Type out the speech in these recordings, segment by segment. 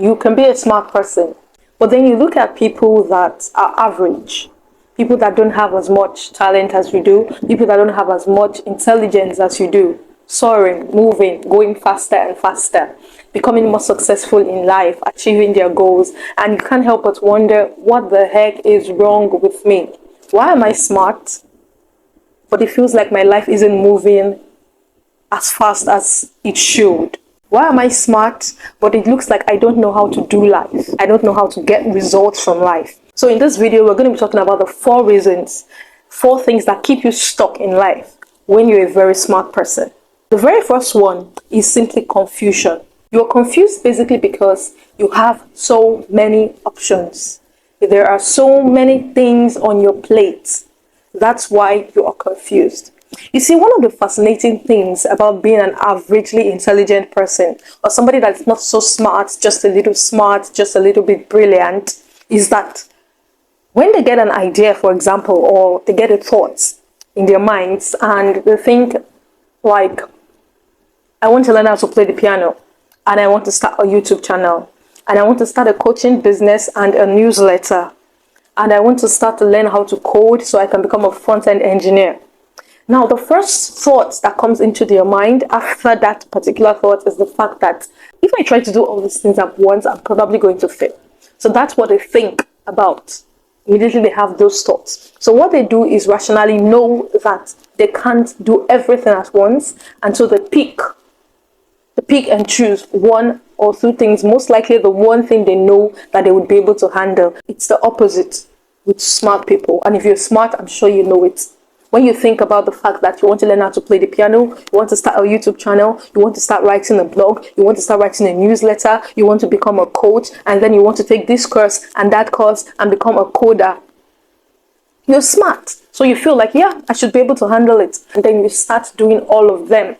You can be a smart person, but then you look at people that are average, people that don't have as much talent as you do, people that don't have as much intelligence as you do, soaring, moving, going faster and faster, becoming more successful in life, achieving their goals, and you can't help but wonder, what the heck is wrong with me? Why am I smart, but it feels like my life isn't moving as fast as it should? Why am I smart, but it looks like I don't know how to do life? I don't know how to get results from life. So in this video, we're going to be talking about the 4 reasons, 4 things that keep you stuck in life when you're a very smart person. The very first one is simply confusion. You're confused basically because you have so many options. There are so many things on your plate. That's why you are confused. You see, one of the fascinating things about being an averagely intelligent person, or somebody that's not so smart, just a little bit brilliant, is that when they get an idea, for example, or they get a thought in their minds and they think like, I want to learn how to play the piano, and I want to start a YouTube channel, and I want to start a coaching business and a newsletter, and I want to start to learn how to code so I can become a front-end engineer. Now, the first thought that comes into their mind after that particular thought is the fact that if I try to do all these things at once, I'm probably going to fail. So that's what they think about. Immediately they have those thoughts. So what they do is rationally know that they can't do everything at once, and so they pick and choose 1 or 2 things, most likely the one thing they know that they would be able to handle. It's the opposite with smart people. And if you're smart, I'm sure you know it. When you think about the fact that you want to learn how to play the piano, you want to start a YouTube channel, you want to start writing a blog, you want to start writing a newsletter, you want to become a coach, and then you want to take this course and that course and become a coder, you're smart. So you feel like, yeah, I should be able to handle it. And then you start doing all of them.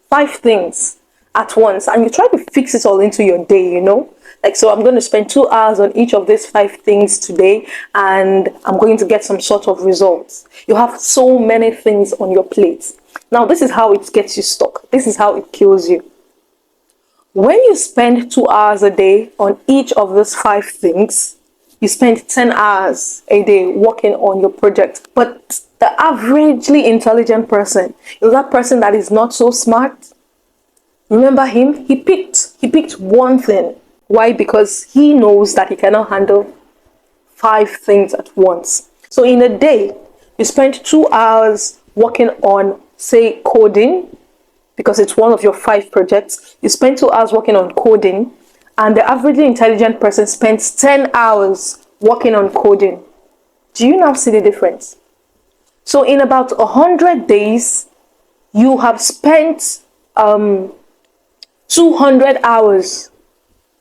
5 things at once, and you try to fix it all into your day, you know? Like, so I'm going to spend 2 hours on each of these 5 things today, and I'm going to get some sort of results. You have so many things on your plate. Now, this is how it gets you stuck. This is how it kills you. When you spend 2 hours a day on each of those 5 things, you spend 10 hours a day working on your project. But the averagely intelligent person is that person that is not so smart. Remember him? He picked one thing. Why? Because he knows that he cannot handle 5 things at once. So in a day, you spend 2 hours working on, say, coding, because it's one of your 5 projects. You spend 2 hours working on coding, and the averagely intelligent person spends 10 hours working on coding. Do you now see the difference? So in about 100 days, you have spent 200 hours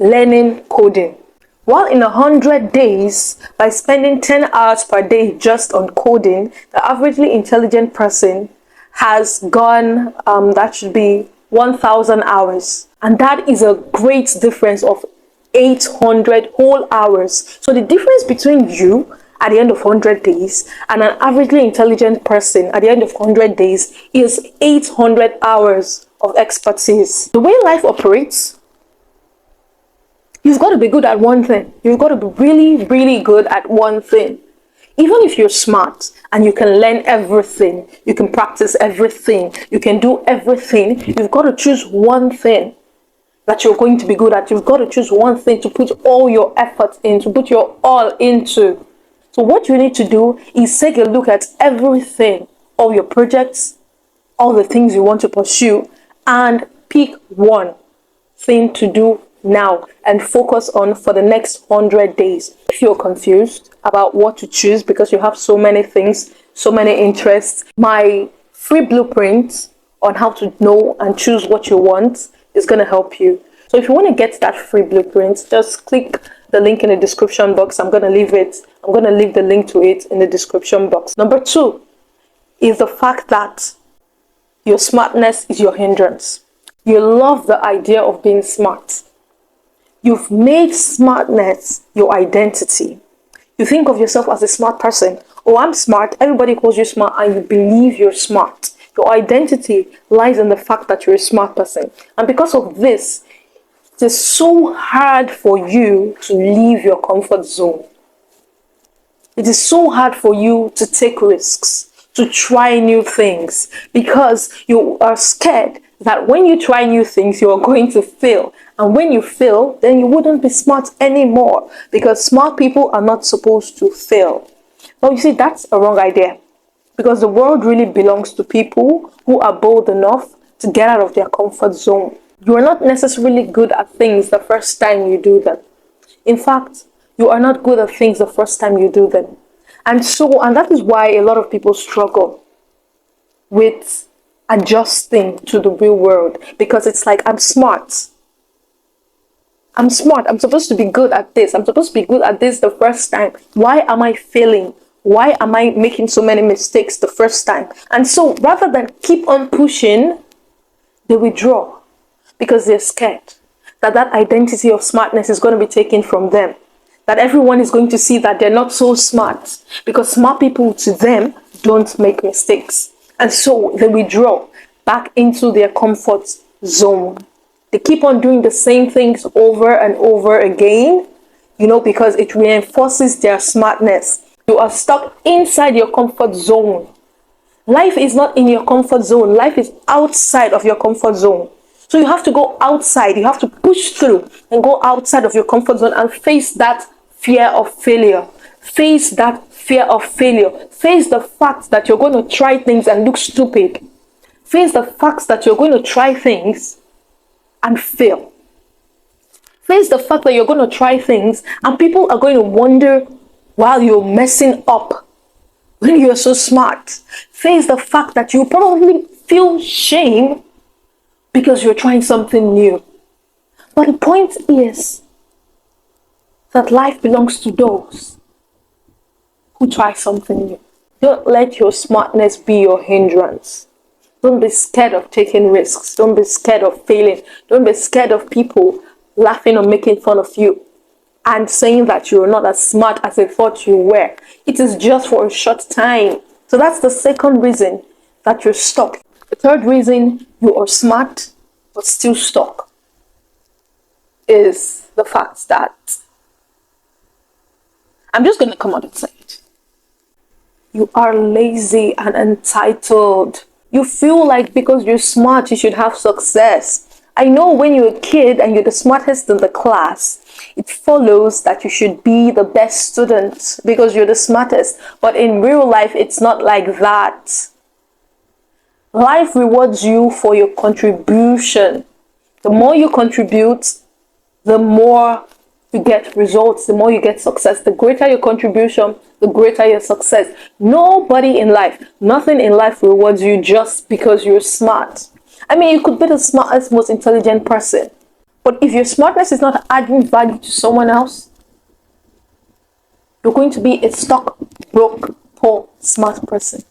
learning coding. While in 100 days, by spending 10 hours per day just on coding, the averagely intelligent person has gone, that should be 1,000 hours. And that is a great difference of 800 whole hours. So the difference between you at the end of 100 days and an averagely intelligent person at the end of 100 days is 800 hours of expertise. The way life operates, you've got to be good at one thing. You've got to be really, really good at one thing. Even if you're smart and you can learn everything, you can practice everything, you can do everything, you've got to choose one thing that you're going to be good at. You've got to choose one thing to put all your effort into, put your all into. So what you need to do is take a look at everything, all your projects, all the things you want to pursue, and pick one thing to do now and focus on for the next 100 days. If you're confused about what to choose because you have so many things, so many interests, my free blueprint on how to know and choose what you want is going to help you. So if you want to get that free blueprint, just click the link in the description box. I'm going to leave the link to it in the description box. Number 2 is the fact that your smartness is your hindrance. You love the idea of being smart. You've made smartness your identity. You think of yourself as a smart person. Oh, I'm smart. Everybody calls you smart and you believe you're smart. Your identity lies in the fact that you're a smart person. And because of this, It is so hard for you to leave your comfort zone. It is so hard for you to take risks, to try new things, because you are scared that when you try new things, you are going to fail. And when you fail, then you wouldn't be smart anymore, because smart people are not supposed to fail. But you see, that's a wrong idea, because the world really belongs to people who are bold enough to get out of their comfort zone. You are not necessarily good at things the first time you do them. In fact, you are not good at things the first time you do them. And that is why a lot of people struggle with adjusting to the real world, because it's like, I'm smart. I'm smart. I'm supposed to be good at this. I'm supposed to be good at this the first time. Why am I failing? Why am I making so many mistakes the first time? And so rather than keep on pushing, they withdraw because they're scared that identity of smartness is going to be taken from them. That everyone is going to see that they're not so smart, because smart people to them don't make mistakes. And so they withdraw back into their comfort zone. They keep on doing the same things over and over again, because it reinforces their smartness. You are stuck inside your comfort zone. Life is not in your comfort zone. Life is outside of your comfort zone. So you have to go outside. You have to push through and go outside of your comfort zone and face that fear of failure. Face that fear of failure. Face the fact that you're going to try things and look stupid. Face the fact that you're going to try things and fail. Face the fact that you're going to try things and people are going to wonder while you're messing up when you're so smart. Face the fact that you probably feel shame because you're trying something new. But the point is that life belongs to those who try something new. Don't let your smartness be your hindrance. Don't be scared of taking risks. Don't be scared of failing. Don't be scared of people laughing or making fun of you and saying that you're not as smart as they thought you were. It is just for a short time. So that's the second reason that you're stuck. The third reason you are smart but still stuck is the fact that, I'm just going to come out and say it, you are lazy and entitled. You feel like because you're smart, you should have success. I know when you're a kid and you're the smartest in the class, it follows that you should be the best student because you're the smartest. But in real life, it's not like that. Life rewards you for your contribution. The more you contribute, the more you get results, the more you get success. The greater your contribution, the greater your success. Nobody in life, nothing in life rewards you just because you're smart. I mean, you could be the smartest, most intelligent person, but if your smartness is not adding value to someone else, you're going to be a stuck, broke, poor, smart person.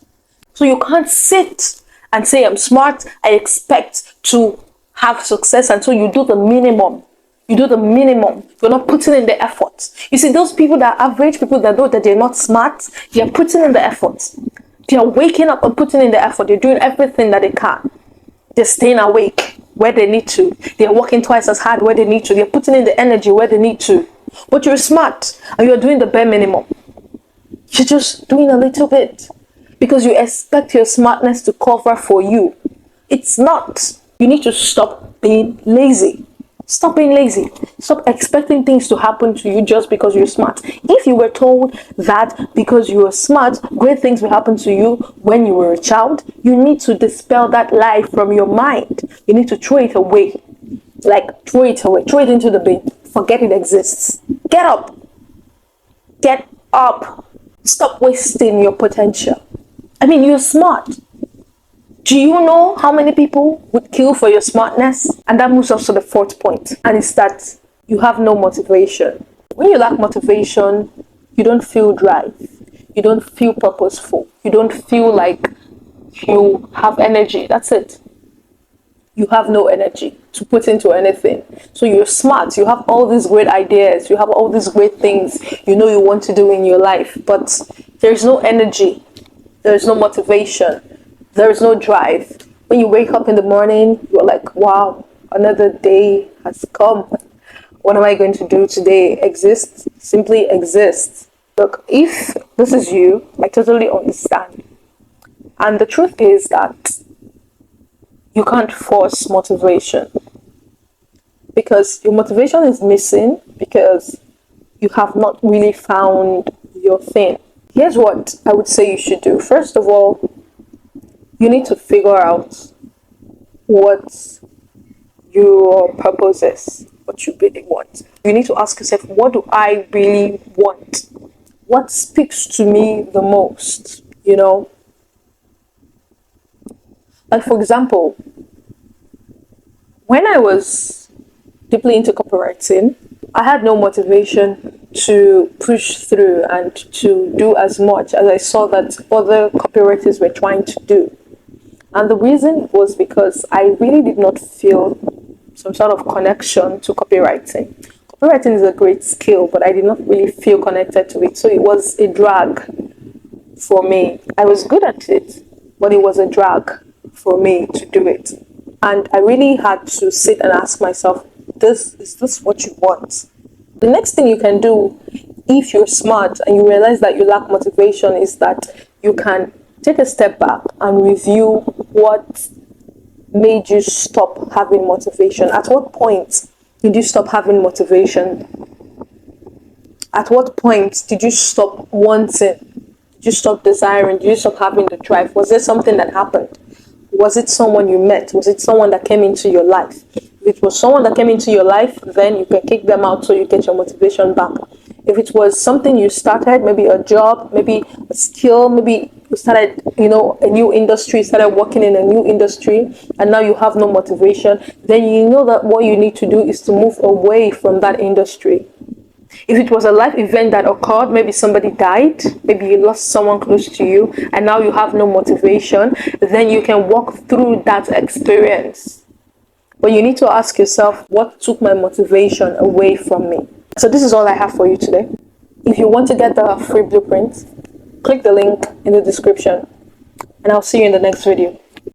So you can't sit and say, I'm smart, I expect to have success until you do the minimum. You do the minimum. You're not putting in the effort. You see, those people that are average, people that know that they're not smart, they're putting in the effort. They're waking up and putting in the effort. They're doing everything that they can. They're staying awake where they need to. They're working twice as hard where they need to. They're putting in the energy where they need to. But you're smart and you're doing the bare minimum. You're just doing a little bit because you expect your smartness to cover for you. It's not. You need to stop being lazy. Stop being lazy. Stop expecting things to happen to you just because you're smart. If you were told that because you are smart, great things will happen to you when you were a child, you need to dispel that lie from your mind. You need to throw it away. Like, throw it away. Throw it into the bin. Forget it exists. Get up. Get up. Stop wasting your potential. I mean, you're smart. Do you know how many people would kill for your smartness? And that moves us to the fourth point, and it's that you have no motivation. When you lack motivation, you don't feel drive. You don't feel purposeful. You don't feel like you have energy. That's it. You have no energy to put into anything. So you're smart. You have all these great ideas. You have all these great things you know you want to do in your life, but there's no energy. There's no motivation. There is no drive. When you wake up in the morning, you're like, wow, Another day has come. What am I going to do today? Exist. Simply exist. Look, if this is you, I totally understand. And the truth is that you can't force motivation, because your motivation is missing because you have not really found your thing. Here's what I would say you should do. First of all, you need to figure out what your purpose is, what you really want. You need to ask yourself, what do I really want? What speaks to me the most? Like, for example, when I was deeply into copywriting, I had no motivation to push through and to do as much as I saw that other copywriters were trying to do. And the reason was because I really did not feel some sort of connection to copywriting. Copywriting is a great skill, but I did not really feel connected to it. So it was a drag for me. I was good at it, but it was a drag for me to do it. And I really had to sit and ask myself, is this what you want? The next thing you can do, if you're smart and you realize that you lack motivation, is that you can take a step back and review what made you stop having motivation. At what point did you stop having motivation? At what point did you stop wanting? Did you stop desiring? Did you stop having the drive? Was there something that happened? Was it someone you met? Was it someone that came into your life? If it was someone that came into your life, then you can kick them out so you get your motivation back. If it was something you started, maybe a job, maybe a skill, maybe you started, a new industry, started working in a new industry, and now you have no motivation, then you know that what you need to do is to move away from that industry. If it was a life event that occurred, maybe somebody died, maybe you lost someone close to you, and now you have no motivation, then you can walk through that experience. But you need to ask yourself, what took my motivation away from me? So this is all I have for you today. If you want to get the free blueprint, click the link in the description, and I'll see you in the next video.